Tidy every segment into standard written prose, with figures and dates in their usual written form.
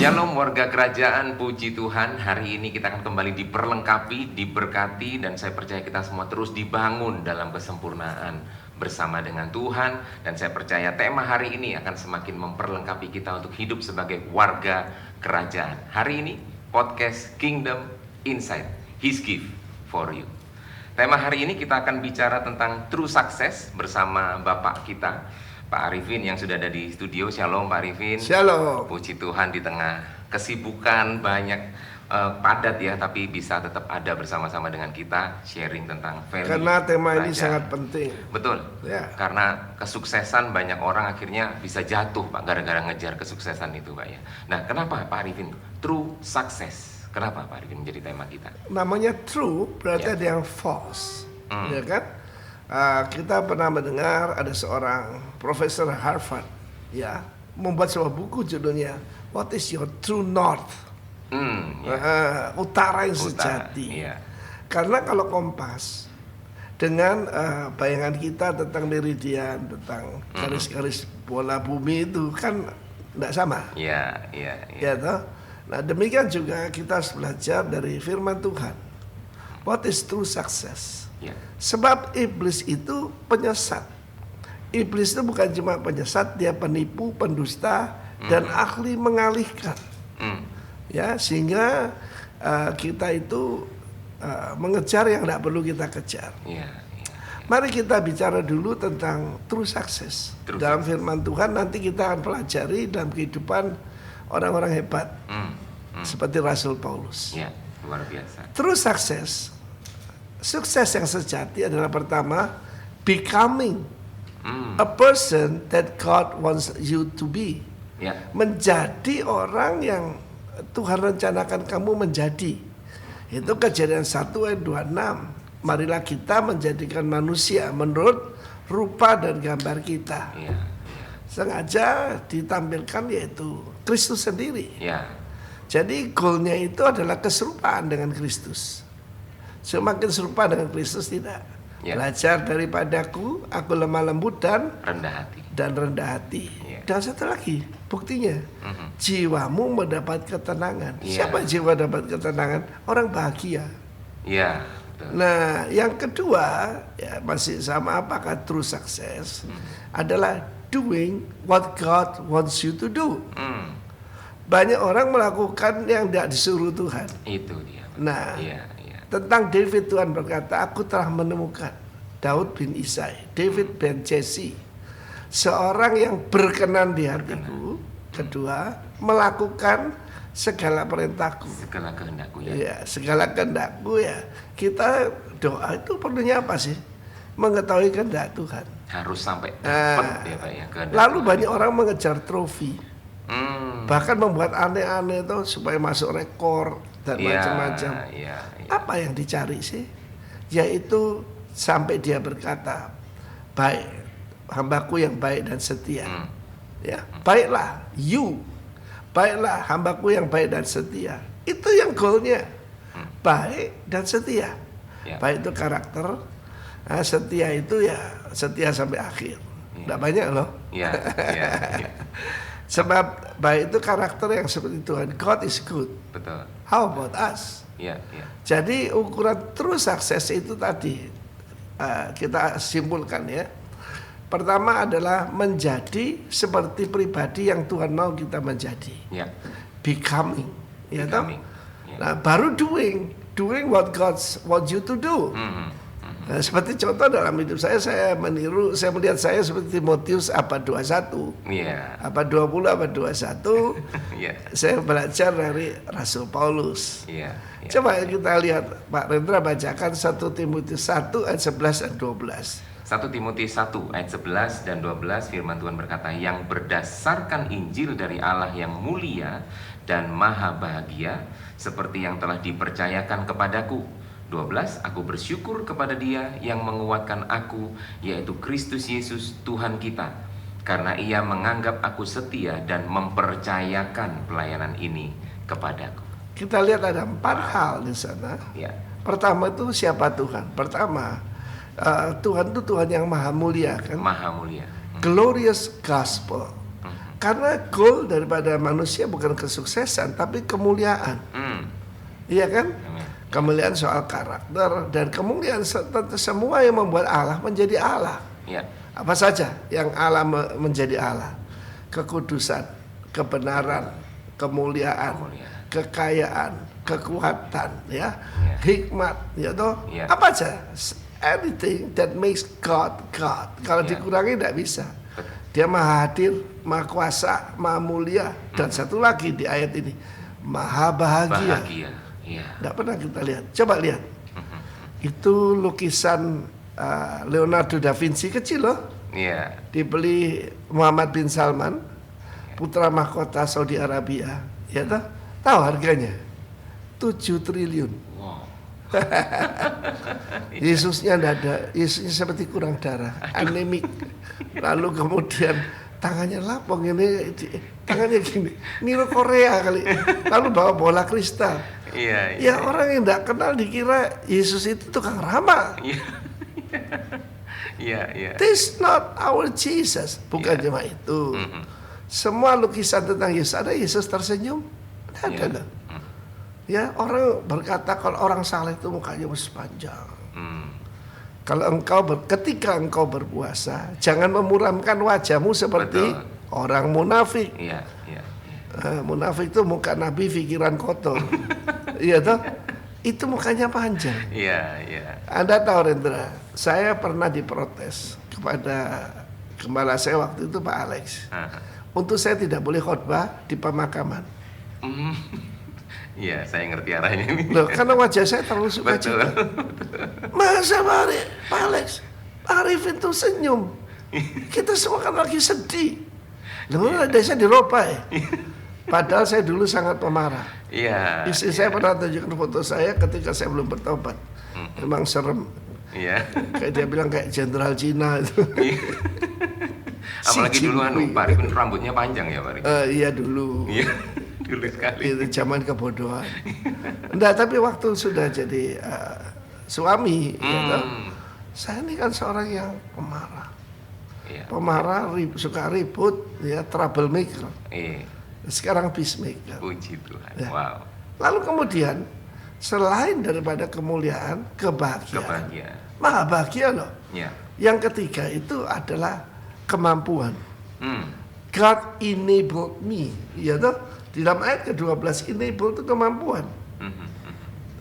Shalom warga kerajaan, puji Tuhan. Hari ini kita akan kembali diperlengkapi, diberkati, dan saya percaya kita semua terus dibangun dalam kesempurnaan bersama dengan Tuhan. Dan saya percaya tema hari ini akan semakin memperlengkapi kita untuk hidup sebagai warga kerajaan. Hari ini podcast Kingdom Insight, His Gift for You. Tema hari ini kita akan bicara tentang true success bersama Bapak kita, Pak Arifin, yang sudah ada di studio. Shalom Pak Arifin. Shalom. Puji Tuhan di tengah kesibukan banyak padat ya, tapi bisa tetap ada bersama-sama dengan kita sharing tentang value. Karena tema ini kerajaan. sangat penting. Betul. Ya. Karena kesuksesan banyak orang akhirnya bisa jatuh Pak gara-gara ngejar kesuksesan itu Pak ya. Nah, kenapa Pak Arifin true success? Kenapa Pak Arifin menjadi tema kita? Namanya true berarti Ya. ada yang false, ya kan? Kita pernah mendengar ada seorang profesor Harvard, ya, membuat sebuah buku judulnya What is your true north? Utara yang sejati. Iya. Karena kalau kompas dengan bayangan kita tentang meridian, tentang garis-garis bola bumi itu kan tidak sama. Iya. Ya toh? Nah demikian juga kita harus belajar dari firman Tuhan. What is true success? Ya. Sebab iblis itu penyesat. Iblis itu bukan cuma penyesat, dia penipu, pendusta, dan ahli mengalihkan. Ya, sehingga kita itu mengejar yang tidak perlu kita kejar. Iya. Mari kita bicara dulu tentang true success. Dalam firman Tuhan nanti kita akan pelajari dalam kehidupan orang-orang hebat seperti Rasul Paulus. Ya, luar biasa. True success, sukses yang sejati adalah pertama becoming a person that God wants you to be. Ya. Menjadi orang yang Tuhan rencanakan kamu menjadi. Itu Kejadian 1 ayat 26. Marilah kita menjadikan manusia menurut rupa dan gambar kita. Iya. Sengaja ditampilkan yaitu Kristus sendiri. Ya. Jadi goalnya itu adalah keserupaan dengan Kristus. Semakin serupa dengan Kristus tidak. Ya. Belajar daripadaku, aku lemah lembut dan Rendah hati. Ya. Dan satu lagi buktinya, jiwamu mendapat ketenangan. Ya. Siapa jiwa dapat ketenangan? Orang bahagia. Iya, betul. Nah, yang kedua ya masih sama, apakah true success adalah doing what God wants you to do. Banyak orang melakukan yang tidak disuruh Tuhan. Itu dia. Nah, Iya. tentang David Tuhan berkata, aku telah menemukan Daud bin Isai, David bin Jesse, seorang yang berkenan di hatiku. Kedua, melakukan segala perintahku. Segala kehendakku ya. Ya, segala kehendakku ya. Kita doa itu perlunya apa sih? Mengetahui kehendak Tuhan. Harus sampai dapat ya Pak ya kehendak. Lalu Tuhan. banyak orang mengejar trofi. Bahkan membuat aneh-aneh itu supaya masuk rekor dan macam-macam. Iya. Apa yang dicari sih? Yaitu sampai dia berkata, baik, hambaku yang baik dan setia. Ya, baiklah, baiklah hambaku yang baik dan setia. Itu yang goalnya, baik dan setia. Ya. Baik itu karakter, setia itu ya setia sampai akhir. Tidak banyak loh. Iya. Sebab baik itu karakter yang seperti Tuhan. God is good. Betul. How about us? Iya. Jadi ukuran true success itu tadi kita simpulkan ya. Pertama adalah menjadi seperti pribadi yang Tuhan mau kita menjadi. Ya. Becoming. Ya toh? Becoming. Ya. Nah, baru doing what God wants you to do. Nah, seperti contoh dalam hidup saya melihat saya seperti Timotius abad 21. Iya. Abad 20, abad 21. Iya. Saya belajar dari Rasul Paulus. Iya. Coba kita lihat Pak Rendra bacakan 1 Timotius 1 ayat 11 dan 12. 1 Timotius 1 ayat 11 dan 12 firman Tuhan berkata, yang berdasarkan Injil dari Allah yang mulia dan maha bahagia seperti yang telah dipercayakan kepadaku. 12, aku bersyukur kepada Dia yang menguatkan aku, yaitu Kristus Yesus Tuhan kita, karena Ia menganggap aku setia dan mempercayakan pelayanan ini kepadaku. Kita lihat ada 4 hal di sana. Ya. Pertama itu siapa Tuhan? Pertama, Tuhan itu Tuhan yang maha mulia kan? Maha mulia. Glorious gospel. Karena goal daripada manusia bukan kesuksesan, tapi kemuliaan. Iya kan? Amin. Kemuliaan soal karakter, dan kemuliaan semua yang membuat Allah menjadi Allah. Ya. Apa saja yang Allah menjadi Allah? Kekudusan, kebenaran, kemuliaan, kekayaan, kekuatan, ya, hikmat, ya toh, apa aja, anything that makes God God. Kalau dikurangi tidak bisa. Dia maha hadir, maha kuasa, maha mulia, dan satu lagi di ayat ini, maha bahagia. Tidak pernah kita lihat. Coba lihat, itu lukisan Leonardo da Vinci kecil loh. Dibeli Muhammad bin Salman, putra mahkota Saudi Arabia, ya toh? Tahu harganya? 7 triliun. Wow. Yesusnya tidak ada, Yesusnya seperti kurang darah, anemik. Lalu kemudian tangannya lapang ini, tangannya gini, niru Korea kali. Lalu bawa bola kristal. Ya orang yang tidak kenal dikira Yesus itu tukang ramal. This not our Jesus. Bukan cuma itu. Semua lukisan tentang Yesus ada Yesus tersenyum. Tidak ada. Ya, orang berkata kalau orang saleh itu mukanya masih panjang. Kalau ketika engkau berpuasa, jangan memuramkan wajahmu seperti orang munafik. Munafik itu muka Nabi, pikiran kotor. Iya toh? Itu mukanya panjang. Anda tahu Rendra, saya pernah diprotes kepada gembala saya waktu itu Pak Alex. Untuk saya tidak boleh khotbah di pemakaman. Iya, saya ngerti arahnya ini. Loh, karena wajah saya terlalu sukacita. Masa Pak Alex, Pak Arifin tuh senyum. Kita semua kan lagi sedih. Loh, saya diropai. Padahal saya dulu sangat pemarah. Istri saya pernah tunjukkan foto saya ketika saya belum bertobat. Memang serem. Kayak dia bilang kayak jenderal Cina itu. Apalagi dulu Pak Arifin rambutnya panjang ya Pak Arifin? Iya dulu. Dulu sekali. Itu zaman kebodohan. Enggak, tapi waktu sudah jadi suami, saya ini kan seorang yang pemarah. Pemarah, suka ribut, ya, troublemaker. Sekarang peacemaker. Puji Tuhan. Ya. Wow. Lalu kemudian selain daripada kemuliaan, kebahagiaan. Maha bahagia loh. Yang ketiga itu adalah kemampuan. God enabled me, ya toh? Di dalam ayat ke-12 enable itu kemampuan.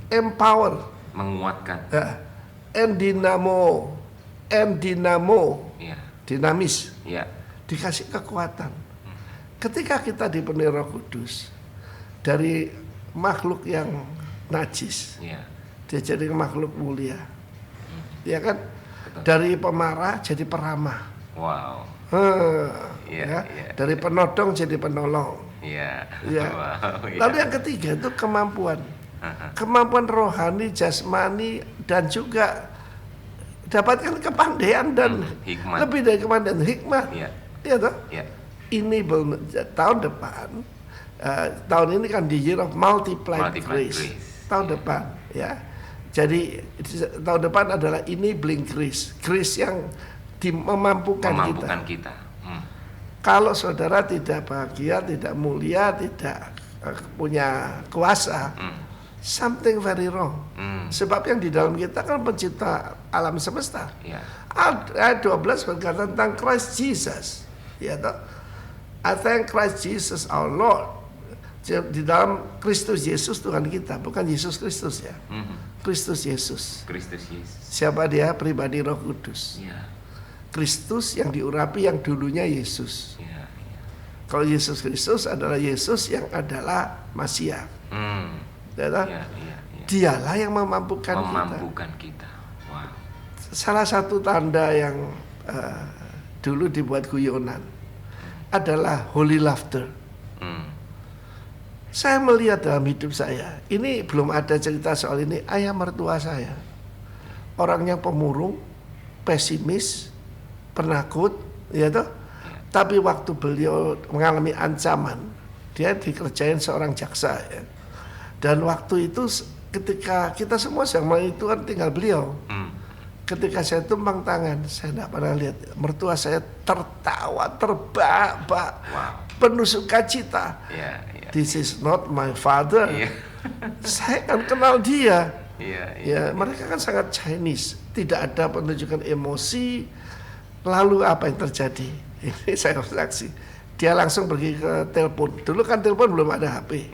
Empower, menguatkan. Endinamo, dinamis. Dikasih kekuatan. Ketika kita dipenuhi Roh Kudus, dari makhluk yang najis, dia jadi makhluk mulia. Ya kan? Dari pemarah jadi peramah. Wow. Dari penodong jadi penolong. Lalu yang ketiga itu kemampuan. Kemampuan rohani, jasmani, dan juga dapatkan kepandaian dan hikmat. Lebih dari kepandaian, hikmat. Iya toh? Ini tahun depan, tahun ini kan di year of multiplied grace. Tahun depan, ya. Jadi tahun depan adalah enabling grace, grace yang memampukan kita. Kalau saudara tidak bahagia, tidak mulia, tidak punya kuasa, something very wrong. Sebab yang di dalam kita kan pencipta alam semesta. Ayat 12 berkata tentang Christ Jesus. Ya toh? I thank Christ Jesus our Lord. Di dalam Kristus Yesus Tuhan kita, bukan Yesus Kristus ya. Kristus Yesus. Siapa dia? Pribadi Roh Kudus. Kristus yang diurapi yang dulunya Yesus. Kalau Yesus Kristus adalah Yesus yang adalah Masiah. Dialah yang memampukan kita. Wow. Salah satu tanda yang dulu dibuat guyonan adalah holy laughter. Saya melihat dalam hidup saya, ini belum ada cerita soal ini, ayah mertua saya. Orang yang pemurung, pesimis, penakut, ya toh. Tapi waktu beliau mengalami ancaman, dia dikerjain seorang jaksa, ya. Dan waktu itu ketika kita semua sedang melayani Tuhan, tinggal beliau. Ketika saya tumpang tangan, saya tidak pernah lihat mertua saya tertawa, terbahak-bahak, penuh sukacita. This is not my father. Saya kan kenal dia. Ya, mereka kan sangat Chinese, tidak ada penunjukan emosi. Lalu apa yang terjadi? Ini saya saksi. Dia langsung pergi ke telepon. Dulu kan telepon belum ada HP.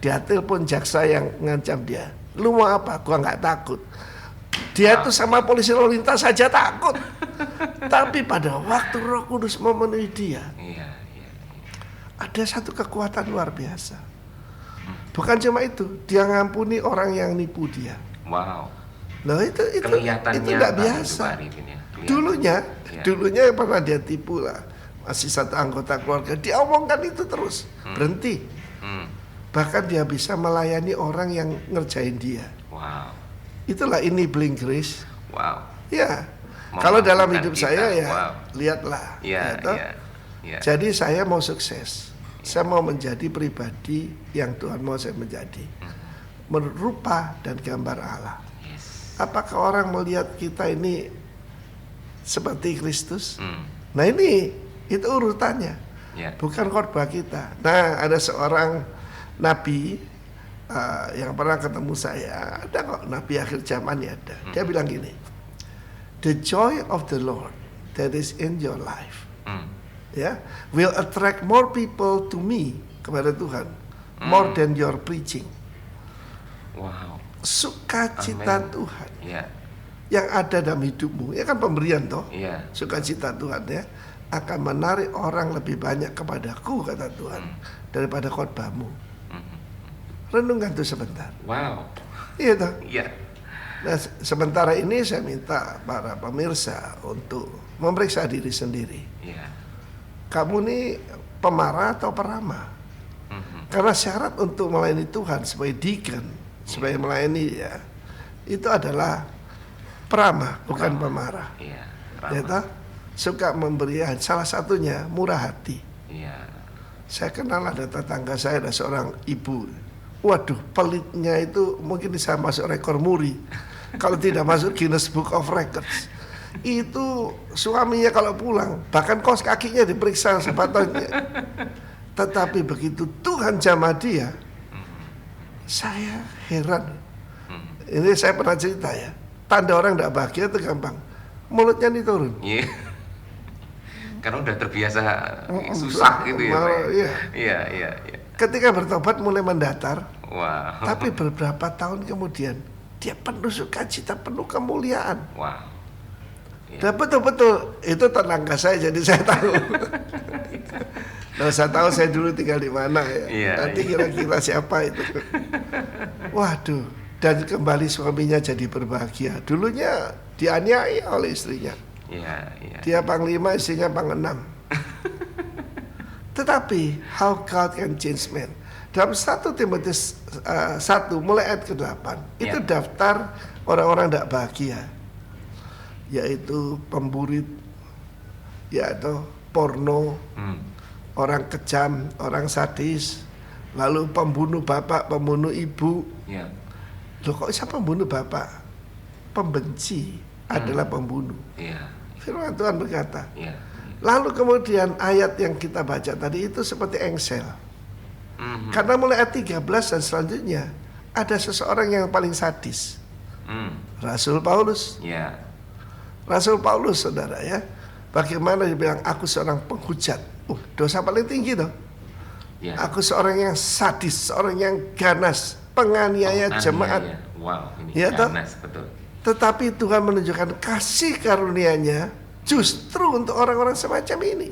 Dia telepon jaksa yang ngancam dia. Lu mau apa? Gua nggak takut. Dia tuh sama polisi lalu lintas saja takut. Tapi pada waktu Roh Kudus memenuhi dia, ada satu kekuatan luar biasa. Bukan cuma itu, dia ngampuni orang yang nipu dia. Nah itu nggak biasa. Dulunya yang pernah dia tipu lah, masih satu anggota keluarga, dia omongkan itu terus, berhenti. Bahkan dia bisa melayani orang yang ngerjain dia. Itulah enabling grace. Ya, kalau dalam hidup saya ya lihatlah. Jadi saya mau sukses, saya mau menjadi pribadi yang Tuhan mau saya menjadi, merupa dan gambar Allah. Apakah orang melihat kita ini seperti Kristus? Nah ini itu urutannya, bukan khotbah kita. Nah ada seorang nabi yang pernah ketemu saya, ada kok nabi akhir zaman ya ada. Dia bilang gini, the joy of the Lord that is in your life, will attract more people to me, kepada Tuhan, more than your preaching. Sukacita Tuhan yang ada dalam hidupmu, ya kan pemberian toh. Sukacita Tuhan ya akan menarik orang lebih banyak kepadaku, kata Tuhan, daripada khotbahmu. Renungkan tuh sebentar. Iya toh. Nah sementara ini saya minta para pemirsa untuk memeriksa diri sendiri. Kamu nih pemarah atau peramah? Karena syarat untuk melayani Tuhan sebagai deacon, sebagai melayani ya, itu adalah peramah, bukan pemarah. Ya toh? Suka memberi, salah satunya murah hati. Saya kenal ada tetangga saya, ada seorang ibu. Waduh, pelitnya itu mungkin bisa masuk rekor muri. Kalau tidak masuk Guinness Book of Records. Itu suaminya kalau pulang, bahkan kaos kakinya diperiksa sepatunya. Tetapi begitu Tuhan jamah dia, saya heran. Ini saya pernah cerita ya. Tanda orang tidak bahagia itu gampang, mulutnya nih turun. Karena udah terbiasa susah gitu ya. Iya. Ketika bertobat mulai mendatar. Tapi beberapa tahun kemudian dia penuh sukacita, penuh kemuliaan. Dan betul-betul itu tetangga saya, jadi saya tahu. Nah, saya tahu saya dulu tinggal di mana ya. Nanti kira-kira siapa itu. Waduh, dan kembali suaminya jadi berbahagia. Dulunya dianiaya oleh istrinya. Dia panglima, istrinya pangenam. Tetapi how God can change man. Dalam 1 Timotius 1 mulai ayat ke-8 itu daftar orang-orang tidak bahagia, yaitu pemburit, yaitu porno, orang kejam, orang sadis, lalu pembunuh bapak, pembunuh ibu. Loh kok bisa pembunuh bapak? Pembenci adalah pembunuh. Firman Tuhan berkata. Lalu kemudian ayat yang kita baca tadi itu seperti engsel. Karena mulai ayat 13 dan selanjutnya ada seseorang yang paling sadis. Rasul Paulus. Rasul Paulus, saudara ya. Bagaimana dibilang aku seorang penghujat. Dosa paling tinggi toh. Aku seorang yang sadis, seorang yang ganas, penganiaya jemaat. Ini ganas, betul. Tetapi Tuhan menunjukkan kasih karunia-Nya justru untuk orang-orang semacam ini.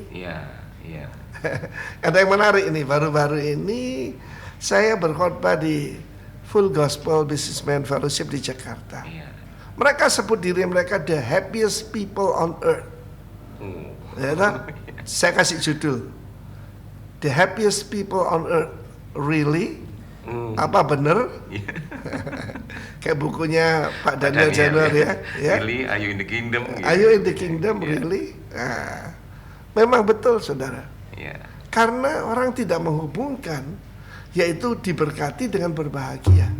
Ada yang menarik ini, baru-baru ini saya berkhotbah di Full Gospel Businessman Fellowship di Jakarta. Mereka sebut diri mereka the happiest people on earth. Saya kasih judul the happiest people on earth. Really? Apa bener? Kayak bukunya Pak Daniel January ya. Really? Are you in the kingdom? Are you in the kingdom? Really? Memang betul, saudara. Karena orang tidak menghubungkan, yaitu diberkati dengan berbahagia.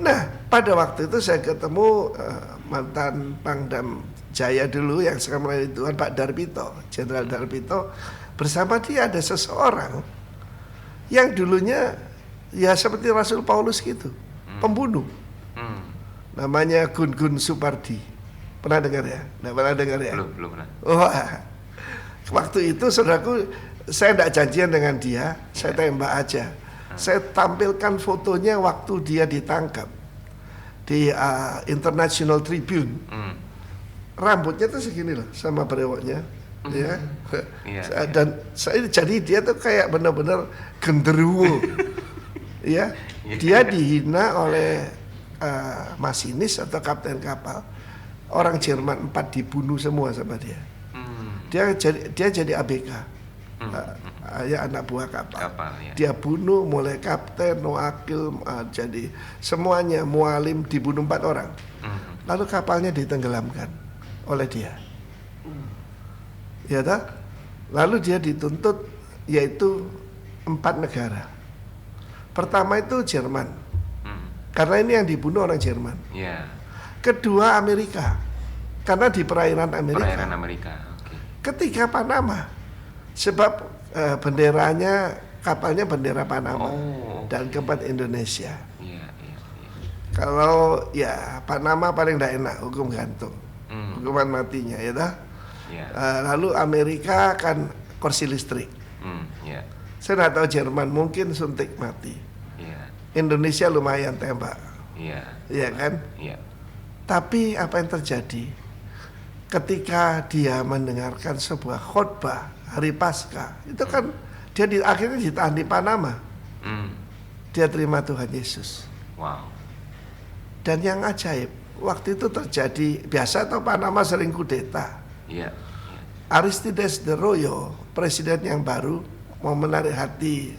Nah, pada waktu itu saya ketemu mantan Pangdam Jaya dulu yang sekarang melayani Tuhan, Pak Darpito, Jenderal Darpito. Bersama dia ada seseorang yang dulunya ya seperti Rasul Paulus gitu, pembunuh. Namanya Gun Supardi. Pernah dengar ya? Nggak pernah dengar ya? Belum pernah. Wah, waktu itu saudaraku, saya tidak janjian dengan dia, saya tembak aja. Saya tampilkan fotonya waktu dia ditangkap di International Tribune. Rambutnya tuh segini loh, sama brewoknya, ya. Dan saya jadi dia tuh kayak benar-benar genderuwo, ya. Dia dihina oleh masinis atau kapten kapal. Orang Jerman 4 dibunuh semua sama dia. Dia jadi ABK, ya anak buah kapal. Ya. Dia bunuh mulai kapten, wakil, jadi semuanya, mualim dibunuh 4 orang. Lalu kapalnya ditenggelamkan oleh dia. Ya tak? Lalu dia dituntut yaitu 4 negara. Pertama itu Jerman. Karena ini yang dibunuh orang Jerman. Yeah. Kedua Amerika. Karena di perairan Amerika. Perairan Amerika. Okay. Ketiga Panama. Sebab benderanya, kapalnya bendera Panama. Dan keempat Indonesia. Yeah. Kalau ya Panama paling tidak enak, hukum gantung. Hukuman matinya ya dah. Lalu Amerika kan kursi listrik. Saya tidak tahu Jerman mungkin suntik mati. Indonesia lumayan tembak. Iya kan? Tapi apa yang terjadi ketika dia mendengarkan sebuah khotbah hari Paskah, itu kan dia akhirnya ditahan di Panama. Dia terima Tuhan Yesus. Wow. Dan yang ajaib, waktu itu terjadi, biasa atau Panama sering kudeta. Aristides de Royo, presiden yang baru, mau menarik hati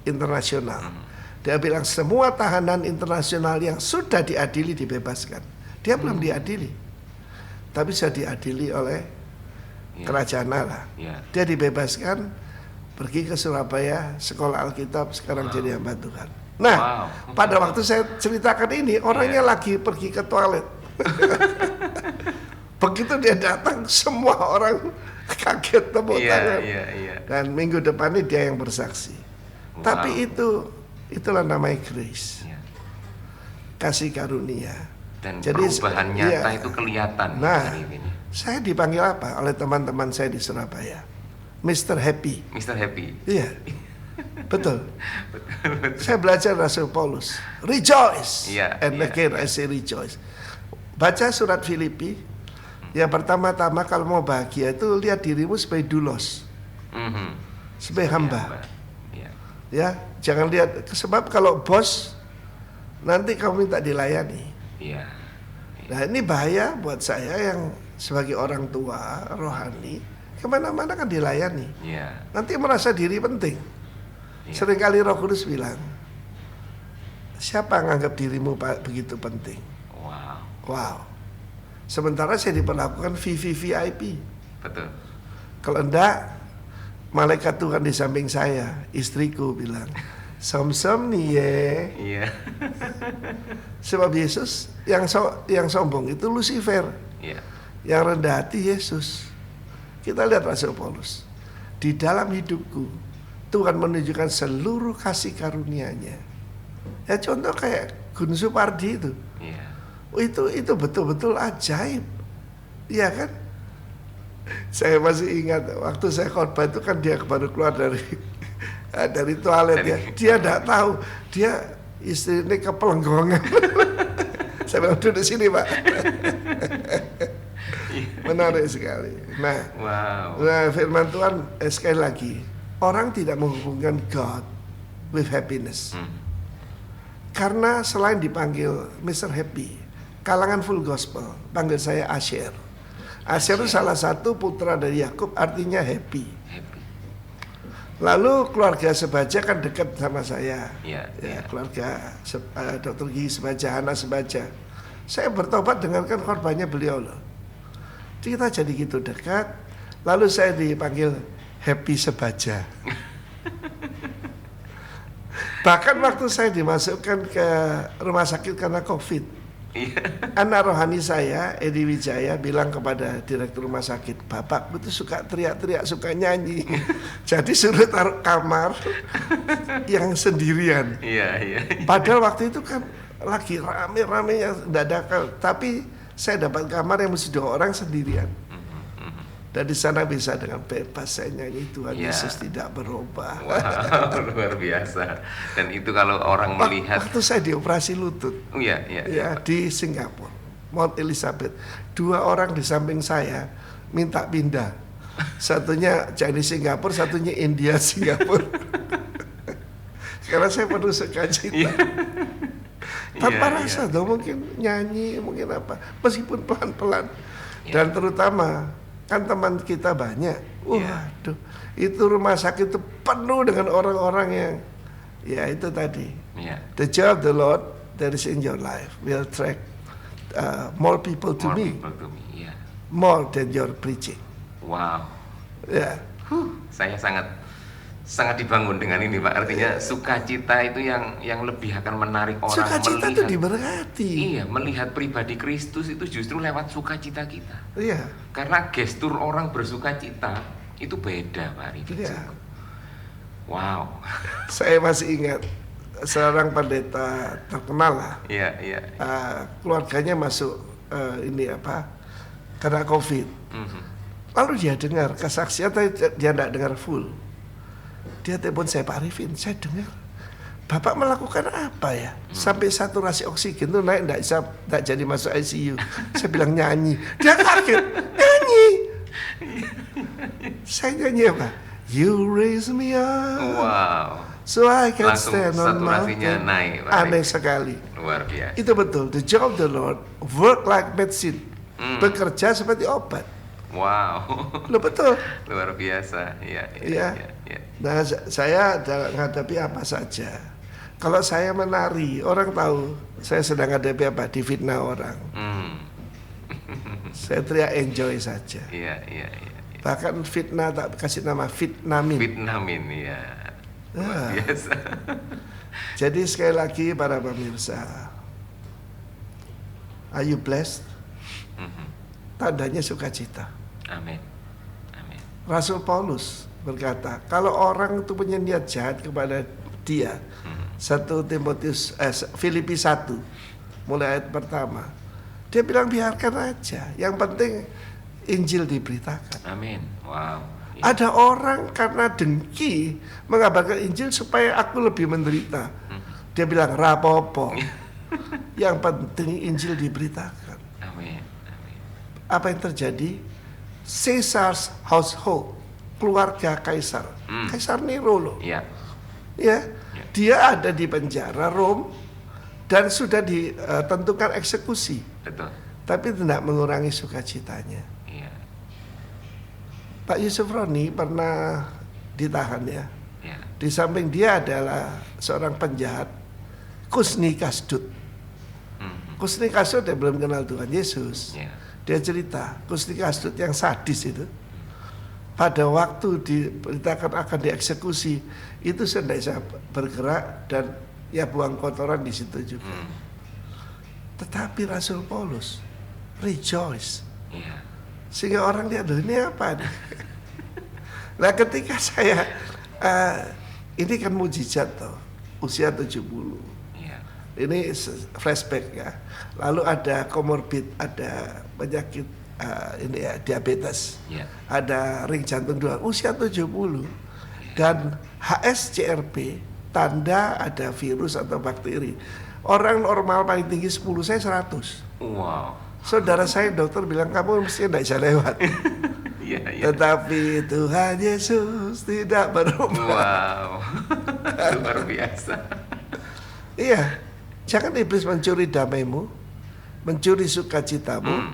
internasional. Dia bilang semua tahanan internasional yang sudah diadili dibebaskan. Dia belum diadili, tapi sudah diadili oleh kerajaan Allah. Dia dibebaskan, pergi ke Surabaya, sekolah Alkitab, sekarang jadi hamba Tuhan. Nah, pada waktu saya ceritakan ini, orangnya lagi pergi ke toilet. Begitu dia datang, semua orang kaget, tepuk tangan. Dan minggu depan ini dia yang bersaksi. Tapi itulah namanya grace, kasih karunia. Dan jadi, perubahan nyata itu kelihatan. Nah, saya dipanggil apa oleh teman-teman saya di Surabaya? Mr. Happy. Mr. Happy. Iya, betul. Saya belajar Rasul Paulus. Rejoice. And again I say rejoice. Baca surat Filipi. Yang pertama-tama kalau mau bahagia itu lihat dirimu sebagai doulos, sebagai hamba. Ya, jangan lihat, sebab kalau bos nanti kamu minta dilayani. Nah ini bahaya buat saya yang sebagai orang tua rohani, kemana-mana kan dilayani. Nanti merasa diri penting. Seringkali Roh Kudus bilang, siapa nganggap dirimu begitu penting? Wow. Sementara saya diperlakukan VVVIP. Betul. Kalau enggak, malaikat Tuhan di samping saya, istriku bilang, som-som nih ya. Sebab Yesus yang sombong itu Lucifer. Yang rendah hati Yesus. Kita lihat Rasul Paulus. Di dalam hidupku, Tuhan menunjukkan seluruh kasih karunia-Nya. Ya contoh kayak Gun Supardi itu. Itu betul-betul ajaib. Iya kan? Saya masih ingat waktu saya khotbah itu kan dia baru keluar dari toilet ya. Dia tidak tahu, dia istrinya kepelenggongan. Saya bilang duduk sini Pak. Menarik sekali. Nah, firman Tuhan sekali lagi, orang tidak menghubungkan God with happiness. Karena selain dipanggil Mr. Happy, kalangan full gospel panggil saya Asher. Asher itu salah satu putra dari Yakub, artinya happy. Lalu keluarga Sebaja kan dekat sama saya. Keluarga Dr. Gigi Sebaja, Hana Sebaja. Saya bertobat dengarkan khotbahnya beliau loh. Kita jadi gitu dekat. Lalu saya dipanggil Happy Sebaja. Bahkan waktu saya dimasukkan ke rumah sakit karena COVID, Iya. anak rohani saya, Edi Wijaya, bilang kepada direktur rumah sakit, "Bapak itu suka teriak-teriak, suka nyanyi." Jadi suruh taruh kamar yang sendirian. Iya, iya. Padahal waktu itu kan lagi rame-ramenya dadakan, tapi saya dapat kamar yang mesti 2 orang sendirian. Dan di sana bisa dengan bebas saya nyanyi Tuhan Ya. Yesus tidak berubah. Wow, luar biasa. Dan itu kalau orang melihat, Waktu saya dioperasi lutut, oh iya, iya, ya di Singapura, Mount Elizabeth, 2 orang di samping saya minta pindah. Satunya Chinese Singapura, satunya India Singapura. Karena saya penuh sukacita. Iya. Tanpa Iya, rasa iya. dong, mungkin nyanyi, mungkin apa, meskipun pelan-pelan. Iya. Dan terutama kan teman kita banyak. Iya. Waduh, itu rumah sakit itu penuh dengan orang-orang yang ya itu tadi. Iya. The joy of the Lord that is in your life will attract more people to More me, people to me. Iya. more than your preaching. Wow. Ya, Saya sangat dibangun dengan ini, Pak. Artinya sukacita itu yang lebih akan menarik orang sukacita itu melihat. diberkati. Iya, melihat pribadi Kristus itu justru lewat sukacita kita. Iya, Karena gestur orang bersukacita itu beda, Pak Arifin. iya. Wow. Saya masih ingat seorang pendeta terkenal lah. Iya, iya. Keluarganya masuk ini apa karena COVID. Mhm. Lalu dia dengar kesaksian, tapi dia tidak dengar full. Dia telepon saya, "Pak Arifin, saya dengar Bapak melakukan apa ya? Sampai saturasi oksigen tuh naik, tidak jadi masuk ICU." Saya bilang nyanyi. Dia kaget, nyanyi. Saya nyanyi apa? You raise me up, Wow. so I can Langsung stand on saturasinya mountain. naik, Pak Aneh Arifin. sekali. Luar biasa. Itu betul. The joy of the Lord work like medicine. Bekerja seperti obat. Wow. Loh betul. Luar biasa. Iya, iya, Iya. iya, iya. Nah, saya menghadapi apa saja. Kalau saya menari, orang tahu saya sedang menghadapi apa, difitnah orang. Hmm. Saya teriak enjoy saja. Iya, iya, iya. Bahkan fitnah tak kasih nama fitnamin. Vietnamin, iya. Luar Ah. biasa. Jadi sekali lagi para pemirsa, are you blessed? Mhm. Tandanya sukacita. Amin. Amin. Rasul Paulus berkata, kalau orang itu punya niat jahat kepada dia, 1 Timotius Filipi 1 mulai ayat pertama, dia bilang biarkan aja, yang penting Injil diberitakan. Amin. Wow. Iya. Ada orang karena dengki mengabarkan Injil supaya aku lebih menderita. Dia bilang rapopo, yang penting Injil diberitakan. Amin. Amin. Apa yang terjadi? Caesar's household, keluarga Kaisar, Kaisar Nero loh. Iya. Ya, dia ada di penjara Rom dan sudah ditentukan eksekusi, Betul. tapi tidak mengurangi sukacitanya. Iya. Pak Yusuf Roni pernah ditahan ya. Iya. Di samping dia adalah seorang penjahat, Kusni Kasdut. Mhm. Kusni Kasdut dia belum kenal Tuhan Yesus. Iya. Dia cerita, Kusni Kasdut yang sadis itu, pada waktu diberitakan akan dieksekusi, itu saya tidak bisa bergerak dan ya buang kotoran di situ juga. Tetapi Rasul Paulus rejoice, Iya. sehingga orang lihat, "Loh, ini apa nih?" Nah ketika saya ini kan mujizat toh, usia 70. Iya. Ini flashback ya. Lalu ada komorbid, ada penyakit ini ya, diabetes. Iya. Ada ring jantung 2, usia 70. Dan HSCRP, tanda ada virus atau bakteri. Orang normal paling tinggi 10, saya 100. Wow. Saudara saya dokter bilang kamu mesti tidak bisa lewat. Iya, iya. Tetapi Tuhan Yesus tidak berubah. Wow. Luar biasa. Iya, jangan iblis mencuri damaimu, mencuri sukacitamu,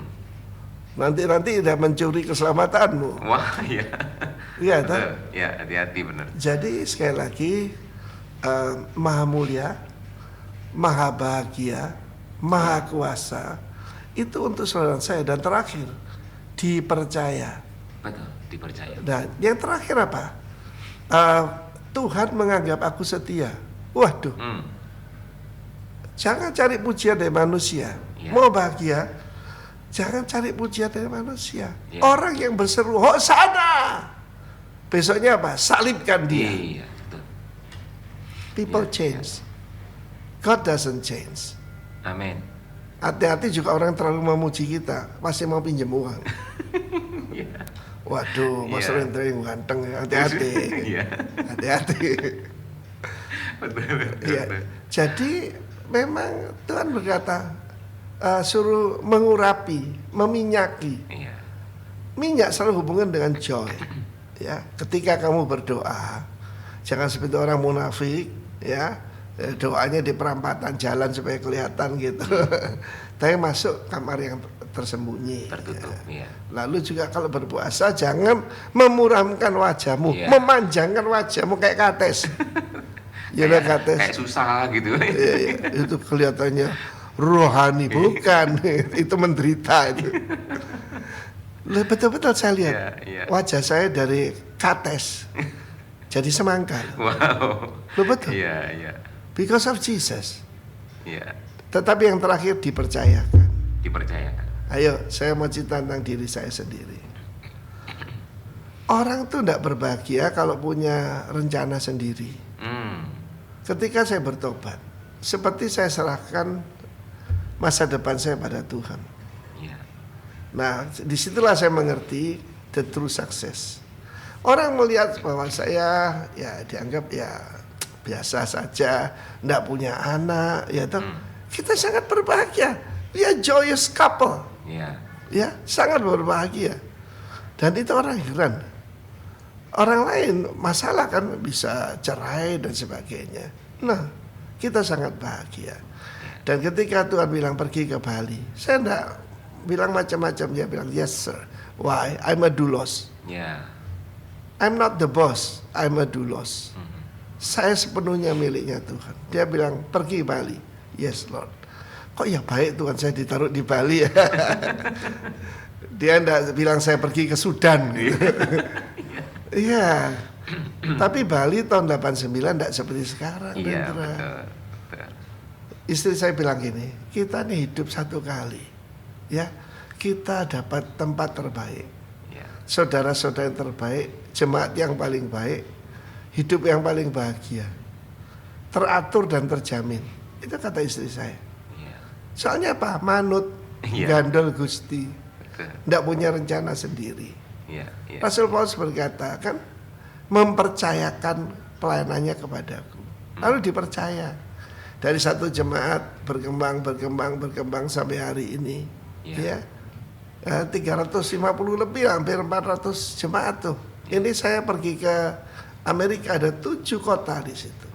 nanti tidak mencuri keselamatanmu. Wah, iya. Iya, Betul. tak? Ya, hati-hati benar. Jadi sekali lagi maha mulia, maha bahagia, maha kuasa itu untuk saudara saya. Dan terakhir dipercaya. Betul, dipercaya. Dan yang terakhir apa? Tuhan menganggap aku setia. Waduh, jangan cari pujian dari manusia. Mau bahagia, jangan cari pujian dari manusia. Orang yang berseru Hosana, besoknya apa? Salibkan dia. People change, God doesn't change. Amin. Hati-hati juga orang terlalu memuji kita, masih mau pinjam uang. Waduh, Mas Rendra yang ganteng, hati-hati. Hati-hati. Jadi memang Tuhan berkata, suruh mengurapi, meminyaki. Minyak selalu hubungan dengan joy. Ya, ketika kamu berdoa, jangan seperti orang munafik, ya. Doanya di perampatan jalan supaya kelihatan gitu. Tapi masuk kamar yang tersembunyi, tertutup. Lalu juga kalau berpuasa jangan memuramkan wajahmu, memanjangkan wajahmu kayak kates. Kates. Kayak susah gitu. Itu kelihatannya rohani, bukan. Itu menderita itu. Betul-betul saya lihat wajah saya dari kates jadi semangka. Wow. Betul. Because of Jesus. Tetapi yang terakhir dipercayakan. Ayo, saya mau cerita tentang diri saya sendiri. Orang tuh tidak berbahagia kalau punya rencana sendiri. Ketika saya bertobat, seperti saya serahkan masa depan saya pada Tuhan. Nah, disitulah saya mengerti the true success. Orang melihat bahwa saya dianggap biasa saja, tidak punya anak, kita sangat berbahagia. We are joyous couple. Sangat berbahagia. Dan itu orang heran. Orang lain masalah kan bisa cerai dan sebagainya. Nah, kita sangat bahagia. Dan ketika Tuhan bilang pergi ke Bali, saya tidak bilang macam-macam. Dia bilang yes sir. Why? I'm a doulos. I'm not the boss. I'm a doulos. Saya sepenuhnya miliknya Tuhan. Dia bilang pergi Bali. Yes Lord. Kok ya baik Tuhan saya ditaruh di Bali ya. Dia enggak bilang saya pergi ke Sudan gitu. Iya. Tapi Bali tahun 89 enggak seperti sekarang. Betul. Istri saya bilang gini, kita nih hidup satu kali. Ya. Kita dapat tempat terbaik. Saudara-saudara yang terbaik, jemaat yang paling baik, hidup yang paling bahagia, teratur dan terjamin. Itu kata istri saya. Soalnya apa? Manut, gandol Gusti, tidak punya rencana sendiri. Rasul Paulus berkata kan, mempercayakan pelayanannya kepadaku. Lalu dipercaya. Dari satu jemaat berkembang sampai hari ini. 350 lebih, hampir 400 jemaat tuh. Ini saya pergi ke Amerika, ada 7 kota di situ.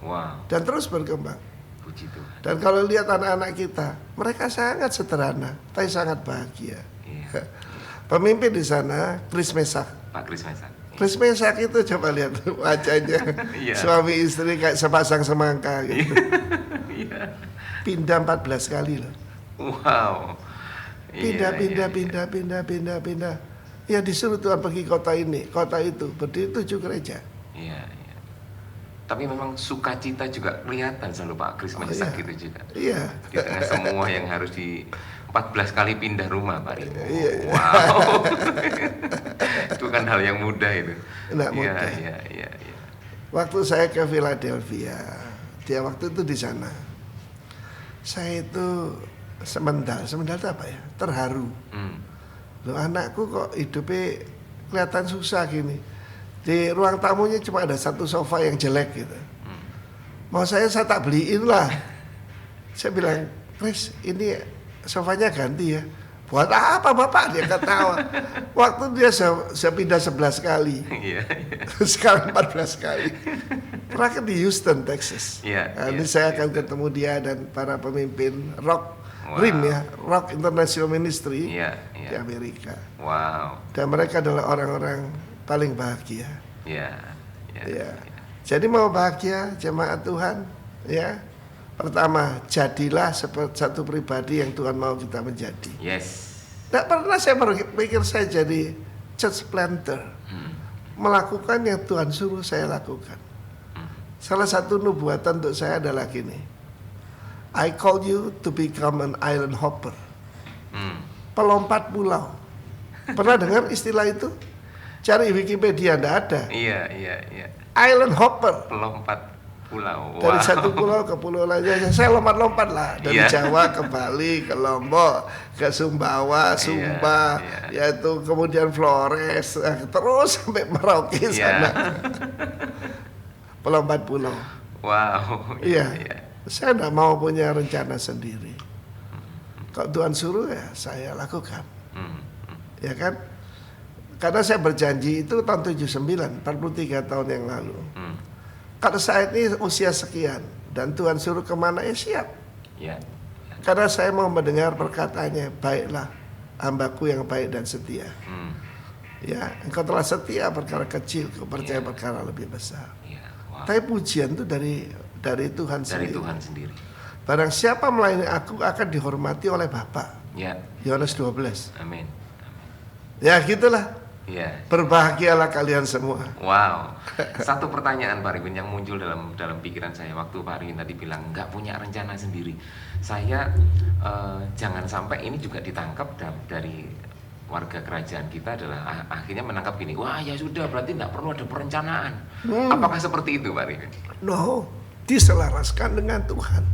Dan terus berkembang. Puji Tuhan. Dan kalau lihat anak-anak kita, mereka sangat sederhana, tapi sangat bahagia. Pemimpin di sana, Chris Mesak. Pak Chris Mesak. Chris Mesak itu coba lihat wajahnya, suami istri kayak sepasang semangka gitu. Pindah 14 kali loh. Wow. Pindah. Ya disuruh Tuhan pergi kota ini, kota itu, berdiri 7 gereja. Tapi memang sukacita juga kelihatan selalu Pak Chris Mesak gitu juga. Di tengah semua yang harus 14 kali pindah rumah Pak. Wow. Itu kan hal yang mudah itu. Enggak mudah. Waktu saya ke Philadelphia, dia waktu itu di sana. Saya itu semendal itu apa ya? Terharu. Loh, anakku kok hidupnya kelihatan susah gini. Di ruang tamunya cuma ada satu sofa yang jelek gitu. Mau saya tak beliin lah. Saya bilang, Chris, ini sofanya ganti ya. Buat apa Bapak? Dia ketawa. Waktu dia saya pindah 11 kali. Sekarang 14 kali. Terakhir di Houston, Texas. Ini saya akan ketemu dia dan para pemimpin Rock RIM ya, Rock International Ministry di Amerika. Dan mereka adalah orang-orang paling bahagia. Jadi mau bahagia jemaat Tuhan, ya. Pertama, jadilah seperti satu pribadi yang Tuhan mau kita menjadi. Tidak pernah saya berpikir saya jadi church planter, melakukan yang Tuhan suruh saya lakukan. Salah satu nubuatan untuk saya adalah gini. I call you to become an island hopper. Pelompat pulau. Pernah dengar istilah itu? Cari Wikipedia, enggak ada. Iya. Island hopper. Pelompat pulau. Dari Wow. satu pulau ke pulau lainnya. Saya lompat-lompat lah. Dari Iya. Jawa ke Bali, ke Lombok, ke Sumbawa, Sumba, Iya. yaitu kemudian Flores, terus sampai Merauke Iya. sana. Pelompat pulau. Wow. Iya. Saya enggak mau punya rencana sendiri. Kalau Tuhan suruh ya saya lakukan. Ya kan? Karena saya berjanji itu tahun 79, 43 tahun yang lalu. Kalau saat ini usia sekian dan Tuhan suruh kemana ya siap. Iya. Karena saya mau mendengar perkataannya, baiklah hambaku yang baik dan setia. Ya, engkau telah setia perkara kecil, kau percaya perkara lebih besar. Iya. Wow. Tapi pujian itu dari Tuhan Dari sendiri. Tuhan sendiri. Barang siapa melayani aku akan dihormati oleh Bapa. Ya. Yohanes 12. Amin. Ya gitulah. Iya. Berbahagialah kalian semua. Wow. Satu pertanyaan Pak Arifin yang muncul dalam pikiran saya waktu Pak Arifin tadi bilang nggak punya rencana sendiri. Saya jangan sampai ini juga ditangkap dari warga kerajaan kita adalah akhirnya menangkap gini. Wah ya sudah berarti nggak perlu ada perencanaan. Apakah seperti itu Pak Arifin? No, diselaraskan dengan Tuhan.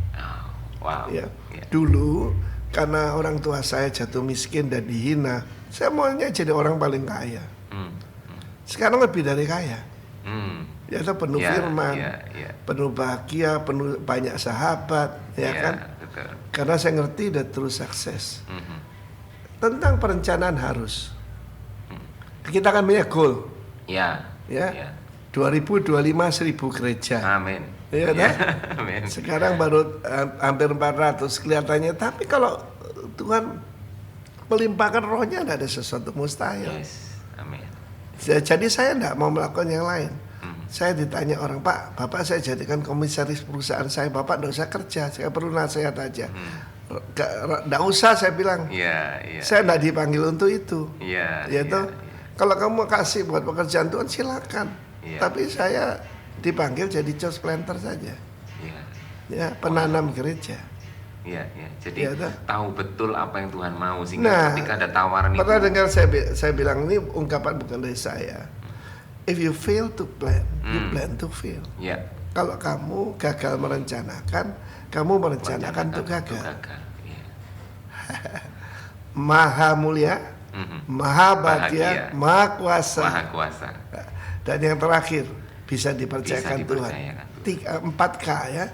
Oh, wow. Ya. Ya. Dulu karena orang tua saya jatuh miskin dan dihina, saya maunya jadi orang paling kaya. Sekarang lebih dari kaya. Yaitu penuh Ya, firman, ya. penuh bahagia, penuh banyak sahabat, ya kan? Betul. Karena saya ngerti the true success. Tentang perencanaan harus. Kita akan punya goal, Ya. ya. 2025 1000 gereja. Amin. Iya Ya, kan? amin. Sekarang baru hampir 400 kelihatannya. Tapi kalau Tuhan melimpahkan rohnya, tidak ada sesuatu mustahil. Yes. Amin. Jadi saya tidak mau melakukan yang lain. Saya ditanya orang, Pak, Bapak saya jadikan komisaris perusahaan saya. Bapak tidak usah kerja, saya perlu nasihat aja. Tidak usah, saya bilang. Iya. Saya tidak dipanggil untuk itu. Iya. Yaitu, kalau kamu mau kasih buat pekerjaan Tuhan silakan. Iya. Tapi saya dipanggil jadi church planter saja. Iya. Ya, penanam gereja. Iya. Jadi Iya, toh. tahu betul apa yang Tuhan mau sehingga Nah, ketika ada tawaran itu. pernah dengar saya bilang ini ungkapan bukan dari saya. If you fail to plan, you plan to fail. Iya. Kalau kamu gagal merencanakan, kamu merencanakan untuk gagal. Iya. Maha mulia, maha bahagia, maha kuasa. Maha kuasa. Dan yang terakhir bisa dipercayakan Bisa Tuhan. dipercayakan 4K ya.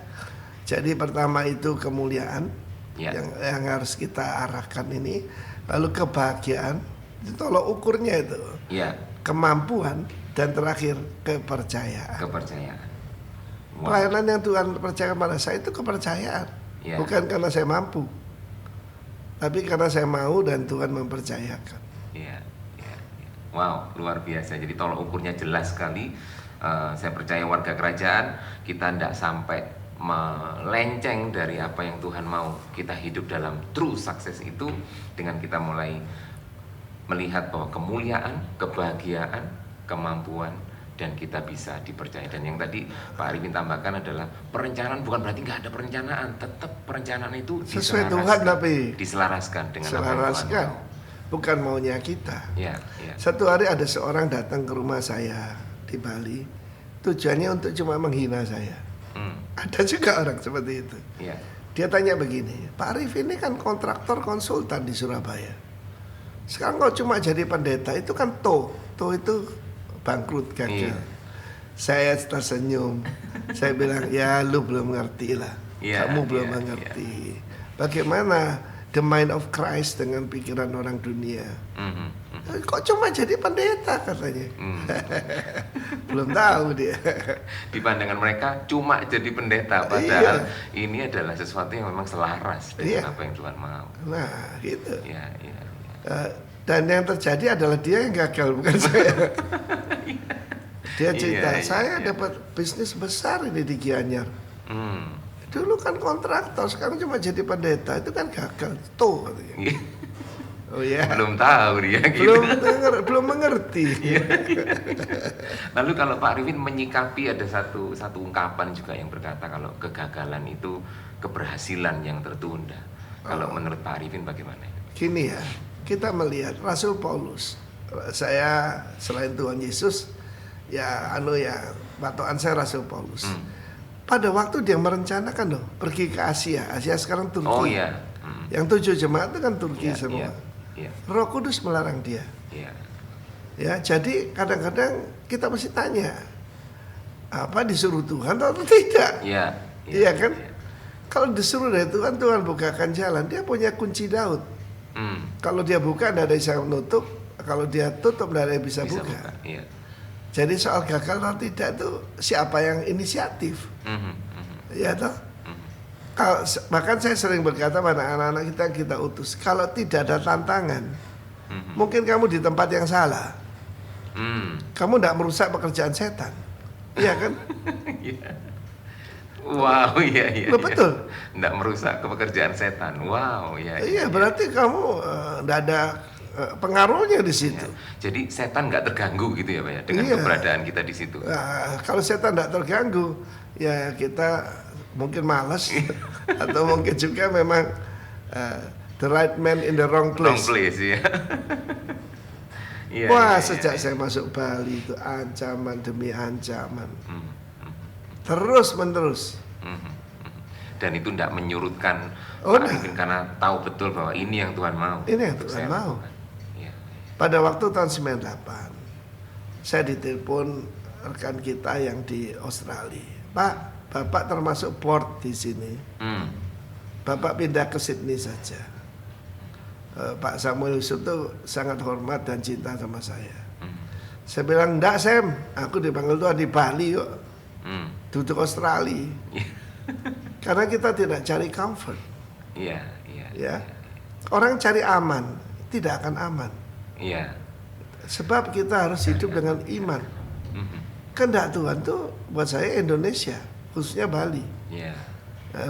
Jadi pertama itu kemuliaan Ya. yang harus kita arahkan ini, lalu kebahagiaan, itu tolok ukurnya itu, Iya. kemampuan, dan terakhir kepercayaan. Kepercayaan. Wow. Pelayanan yang Tuhan percayakan pada saya itu kepercayaan, Ya. bukan karena saya mampu, tapi karena saya mau dan Tuhan mempercayakan. Iya. Wow, luar biasa. Jadi tolok ukurnya jelas sekali. Saya percaya warga kerajaan kita tidak sampai melenceng dari apa yang Tuhan mau. Kita hidup dalam true success itu dengan kita mulai melihat bahwa kemuliaan, kebahagiaan, kemampuan, dan kita bisa dipercaya. Dan yang tadi Pak Arifin tambahkan adalah perencanaan bukan berarti nggak ada perencanaan. Tetap perencanaan itu Sesuai Tuhan, tapi diselaraskan dengan apa yang Tuhan selaraskan, mau. bukan maunya kita. Ya. Satu hari ada seorang datang ke rumah saya di Bali, tujuannya untuk cuma menghina saya. Ada juga orang seperti itu. Ya. Dia tanya begini, Pak Arif ini kan kontraktor konsultan di Surabaya. Sekarang kok cuma jadi pendeta, itu kan toh itu bangkrut gagal. Iya. Saya tersenyum, saya bilang ya lu belum ngerti lah, Iya, kamu belum iya, mengerti. Bagaimana the mind of Christ dengan pikiran orang dunia. Kok cuma jadi pendeta katanya. Belum tahu dia. Di pandangan mereka cuma jadi pendeta, padahal ini adalah sesuatu yang memang selaras dengan apa yang Tuhan mau. Nah gitu. Iya. Dan yang terjadi adalah dia yang gagal, bukan saya. Dia cerita, saya dapat bisnis besar ini di Gianyar. Dulu kan kontraktor, sekarang cuma jadi pendeta, itu kan gagal. Tuh katanya. Oh ya. Belum tahu dia gitu. Belum mengerti. Lalu kalau Pak Arifin menyikapi ada satu ungkapan juga yang berkata kalau kegagalan itu keberhasilan yang tertunda. Kalau menurut Pak Arifin bagaimana? Gini ya, kita melihat Rasul Paulus. Saya selain Tuhan Yesus, ya patokan saya Rasul Paulus. Pada waktu dia merencanakan loh pergi ke Asia sekarang Turki. Oh iya. Yang 7 jemaat itu kan Turki semua. Iya. Roh Kudus melarang dia. Iya. Ya, jadi kadang-kadang kita mesti tanya, apa disuruh Tuhan atau tidak? Iya. Iya kan? Iya. Kalau disuruh dari Tuhan, Tuhan bukakan jalan. Dia punya kunci Daud. Kalau dia buka, tidak ada yang bisa menutup. Kalau dia tutup, tidak ada yang bisa buka. Iya. Jadi soal gagal atau tidak itu siapa yang inisiatif? Ya toh? Bahkan saya sering berkata pada anak-anak kita utus, kalau tidak ada tantangan, mungkin kamu di tempat yang salah. Kamu tidak merusak pekerjaan setan. Iya kan? Wow, iya. Betul. Tidak merusak pekerjaan setan. Wow, iya. Iya, berarti kamu tidak ada pengaruhnya di situ. Jadi setan nggak terganggu gitu ya Pak ya, dengan keberadaan kita di situ. Nah, kalau setan tidak terganggu, ya kita mungkin malas atau mungkin juga memang the right man in the wrong place. Wrong place ya. Wah, sejak saya masuk Bali itu ancaman demi ancaman. Terus menerus. Dan itu tidak menyurutkan Pak Arifin karena tahu betul bahwa ini yang Tuhan mau. Ini yang Tuhan mau. Pada waktu tahun 98, saya ditelepon rekan kita yang di Australia. Pak, Bapak termasuk board di sini. Bapak pindah ke Sydney saja. Pak Samuel Yusuf itu sangat hormat dan cinta sama saya. Saya bilang, enggak Sam, aku dipanggil Tuhan di Bali kok. Duduk Australia. Karena kita tidak cari comfort. Iya. Orang cari aman, tidak akan aman. Iya. Sebab kita harus hidup dengan iman. Kehendak Tuhan tuh buat saya Indonesia, khususnya Bali. Iya.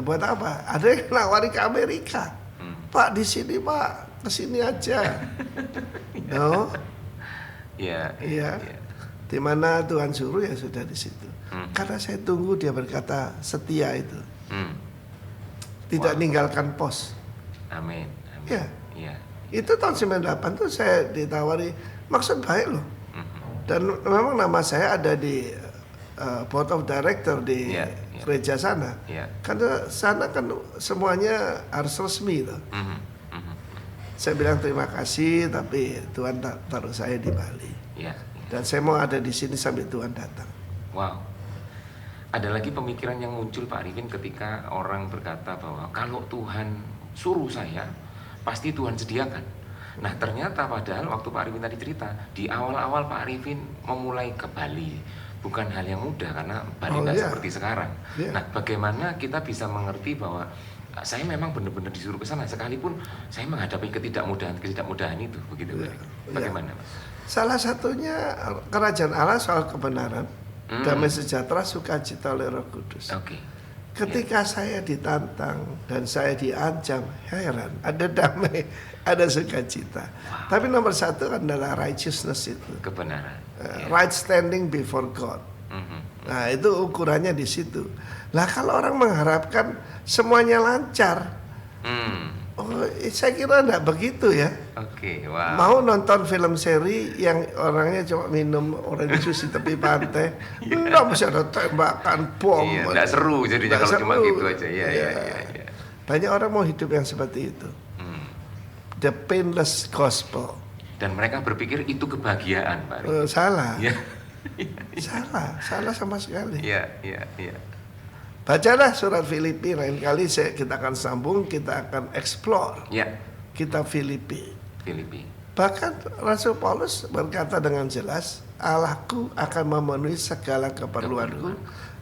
Buat apa? Ada yang nawari ke Amerika. Pak di sini Pak, kesini aja. No. Iya. Di mana Tuhan suruh ya sudah di situ. Karena saya tunggu dia berkata setia itu. Tidak ninggalkan pos. Amin. Ya. Itu tahun 98 tuh saya ditawari, maksud baik loh. Dan memang nama saya ada di board of director di gereja sana. Karena sana kan semuanya harus resmi loh. Saya bilang terima kasih, tapi Tuhan taruh saya di Bali. Dan saya mau ada di sini sampai Tuhan datang. Wow. Ada lagi pemikiran yang muncul Pak Arifin ketika orang berkata bahwa kalau Tuhan suruh saya, pasti Tuhan sediakan. Nah ternyata padahal waktu Pak Arifin tadi cerita, di awal-awal Pak Arifin memulai ke Bali bukan hal yang mudah karena Bali tidak seperti sekarang. Nah bagaimana kita bisa mengerti bahwa saya memang benar-benar disuruh ke sana sekalipun saya menghadapi ketidakmudahan itu, begitu. Bagaimana? Salah satunya kerajaan Allah soal kebenaran, damai sejahtera, sukacita oleh Roh Kudus. Ketika saya ditantang dan saya diancam, heran, ada damai, ada sukacita. Tapi nomor satu adalah righteousness itu. Kebenaran. Right standing before God. Nah itu ukurannya di situ. Nah kalau orang mengharapkan semuanya lancar, saya kira enggak begitu ya. Wow. Mau nonton film seri yang orangnya cuma minum orange juice di tepi pantai, enggak bisa ada tembakan bom. Enggak seru jadinya kalau cuma gitu aja. Iya. Banyak orang mau hidup yang seperti itu. The painless gospel. Dan mereka berpikir itu kebahagiaan, Pak. Salah. Salah sama sekali. Iya. Bacalah surat Filipi, lain kali kita akan sambung, kita akan explore. Kita Filipi. Bahkan Rasul Paulus berkata dengan jelas, Allahku akan memenuhi segala keperluanku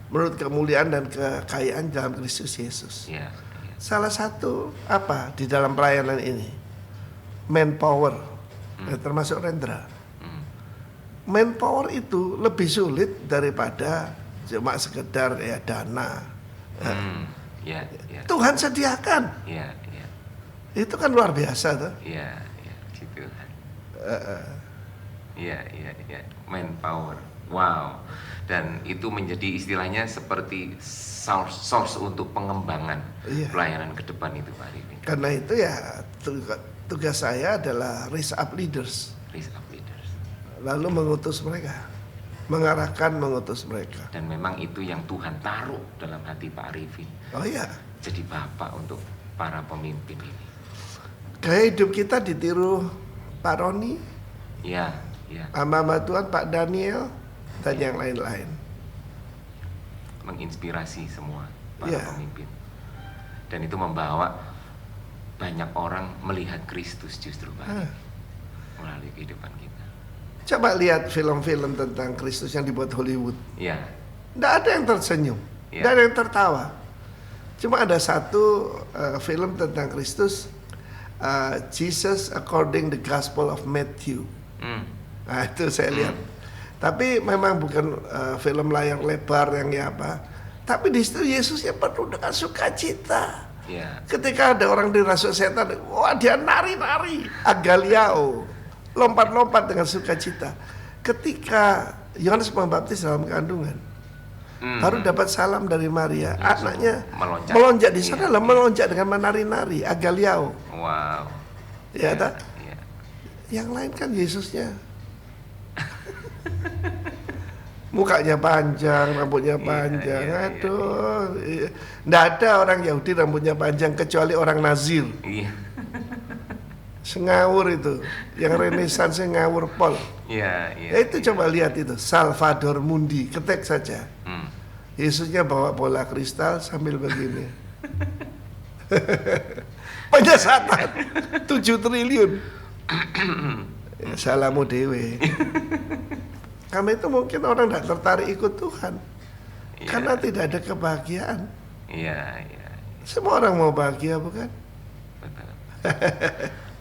menurut kemuliaan dan kekayaan dalam Kristus Yesus. Salah satu apa di dalam pelayanan ini? Manpower, termasuk Rendra. Manpower itu lebih sulit daripada cuma sekedar dana. Tuhan sediakan. Itu kan luar biasa tuh. Iya, manpower. Wow. Dan itu menjadi istilahnya seperti source untuk pengembangan pelayanan ke depan itu Pak Arifin. Karena itu ya tugas saya adalah raise up leaders. Raise up leaders. Lalu mengutus mereka, mengarahkan, mengutus mereka. Dan memang itu yang Tuhan taruh dalam hati Pak Arifin. Oh iya. Jadi bapak untuk para pemimpin ini. Gaya hidup kita ditiru Pak Roni, Iya. hamba Tuhan Pak Daniel, dan yang lain-lain. Menginspirasi semua para pemimpin. Dan itu membawa banyak orang melihat Kristus justru Pak melalui kehidupan kita. Coba lihat film-film tentang Kristus yang dibuat Hollywood. Iya. Nggak ada yang tersenyum, nggak ada yang tertawa. Cuma ada satu film tentang Kristus, Jesus According the Gospel of Matthew. Nah itu saya lihat. Tapi memang bukan film layar lebar yang apa. Tapi di situ Yesusnya penuh dengan sukacita. Ketika ada orang dirasuk setan, wah dia nari-nari, agaliao, lompat-lompat dengan sukacita. Ketika Yohanes Pembaptis dalam kandungan, baru dapat salam dari Maria, anaknya melonjak di sana, melonjak dengan menari-nari, agaliao. Wow. Ya, tak? Yang lain kan Yesusnya mukanya panjang, rambutnya panjang. Aduh, nggak ada orang Yahudi rambutnya panjang kecuali orang Nazir. Sengawur itu, yang Renaissance ngawur pol. Itu coba lihat itu, Salvador Mundi, ketik saja. Yesusnya bawa bola kristal sambil begini. Penyesatan 7 triliun. Salamu dewe. Karena itu mungkin orang tidak tertarik ikut Tuhan, karena tidak ada kebahagiaan. Semua orang mau bahagia, bukan? Betul.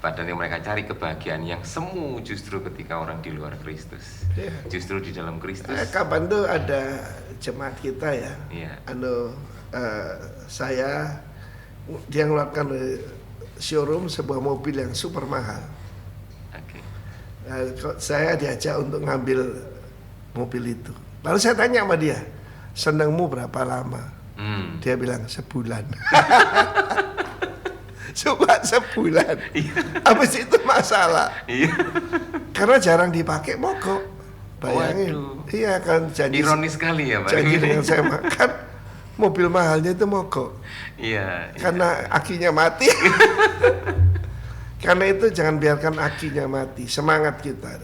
Padahal yang mereka cari kebahagiaan yang semu justru ketika orang di luar Kristus. Justru di dalam Kristus. Kapan tuh ada jemaat kita ya? Saya dia ngeluarkan showroom sebuah mobil yang super mahal. Saya diajak untuk ngambil mobil itu. Lalu saya tanya sama dia, senangmu berapa lama? Dia bilang sebulan. Cuma sebulan. Habis itu masalah. Karena jarang dipakai, mogok. Bayangin. Iya kan, janji. Ironis sekali ya Pak. Janji dengan saya makan, mobil mahalnya itu mogok. Karena akinya mati. Karena itu jangan biarkan akinya mati, semangat kita.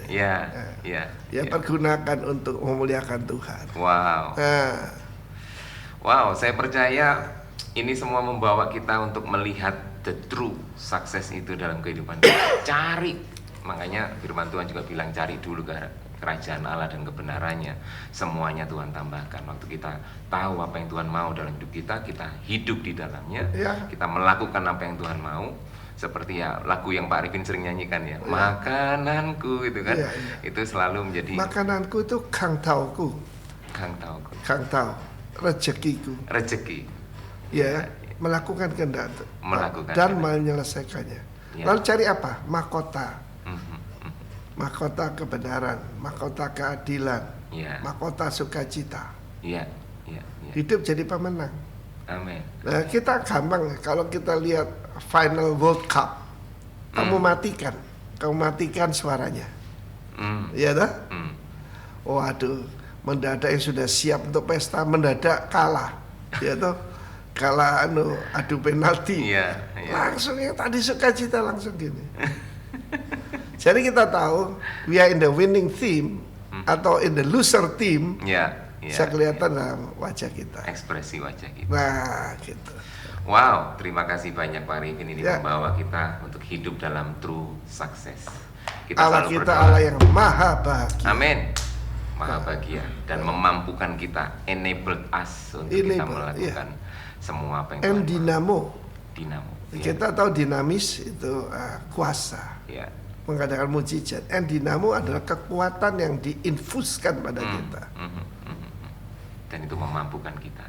Pergunakan untuk memuliakan Tuhan. Wow, saya percaya ini semua membawa kita untuk melihat the true success itu dalam kehidupan kita. Cari, makanya firman Tuhan juga bilang cari dulu kerajaan Allah dan kebenarannya. Semuanya Tuhan tambahkan. Waktu kita tahu apa yang Tuhan mau dalam hidup kita, kita hidup di dalamnya, kita melakukan apa yang Tuhan mau. Seperti ya lagu yang Pak Arifin sering nyanyikan ya, makananku gitu kan, itu selalu menjadi makananku itu kang tauku, rezekiku, melakukan kehendak dan menyelesaikannya. Lalu cari apa? Mahkota, mahkota kebenaran, mahkota keadilan, mahkota sukacita. Hidup jadi pemenang. Amin. Nah kita gampang kalau kita lihat final World Cup, kamu matikan suaranya, ya dah. Waduh, mendadak yang sudah siap untuk pesta mendadak kalah, ya toh, kalah adu penalti, langsung yang tadi sukacita langsung gini. Jadi kita tahu we are in the winning team atau in the loser team. Bisa kelihatan dalam wajah kita, ekspresi wajah kita. Nah, gitu. Wow, terima kasih banyak Pak Arifin ini membawa kita untuk hidup dalam true success. Allah kita berdoa, Allah yang maha bahagia. Amin. Maha bahagia dan memampukan kita, enabled us untuk kita melakukan semua apa yang dinamo. Kita tahu dinamis itu kuasa. Mengadakan mujizat. Dinamo adalah kekuatan yang diinfuskan pada kita. Dan itu memampukan kita.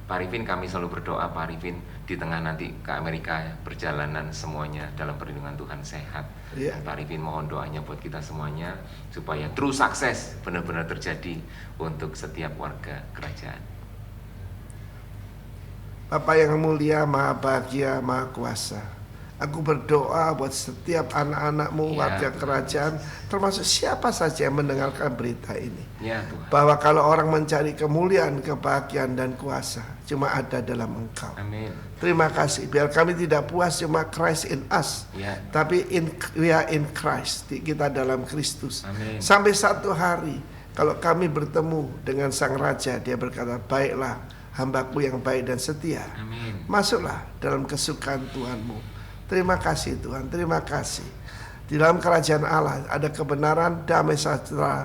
Pak Arifin, kami selalu berdoa Pak Arifin di tengah nanti ke Amerika perjalanan semuanya dalam perlindungan Tuhan sehat. Iya. Dan Pak Arifin mohon doanya buat kita semuanya supaya true success benar-benar terjadi untuk setiap warga kerajaan. Bapa yang mulia, maha bahagia, maha kuasa, aku berdoa buat setiap anak-anakmu, Ya, warga Tuhan. kerajaan, termasuk siapa saja yang mendengarkan berita ini, Ya Tuhan. bahwa kalau orang mencari kemuliaan, kebahagiaan, dan kuasa cuma ada dalam Engkau. Amin. Terima kasih, biar kami tidak puas cuma Christ in us, Ya. tapi we are in Christ, kita dalam Kristus. Amin. Sampai satu hari kalau kami bertemu dengan Sang Raja, dia berkata, baiklah hambaku yang baik dan setia, Amin. masuklah dalam kesukaan Tuhanmu. Terima kasih Tuhan, terima kasih. Di dalam kerajaan Allah ada kebenaran, damai,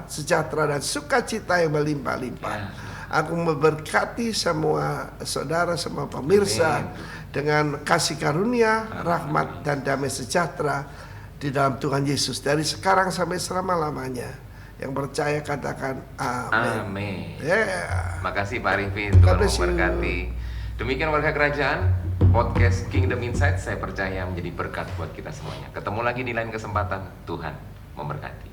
sejahtera dan sukacita yang melimpah-limpah. Ya. Aku memberkati semua saudara, semua pemirsa Amin. dengan kasih karunia, rahmat dan damai sejahtera di dalam Tuhan Yesus dari sekarang sampai selama-lamanya. Yang percaya katakan amin. Amin. Yeah. Makasih Pak Arifin, God Tuhan bless you. memberkati. Demikian warga kerajaan, podcast Kingdom Insight saya percaya menjadi berkat buat kita semuanya. Ketemu lagi di lain kesempatan, Tuhan memberkati.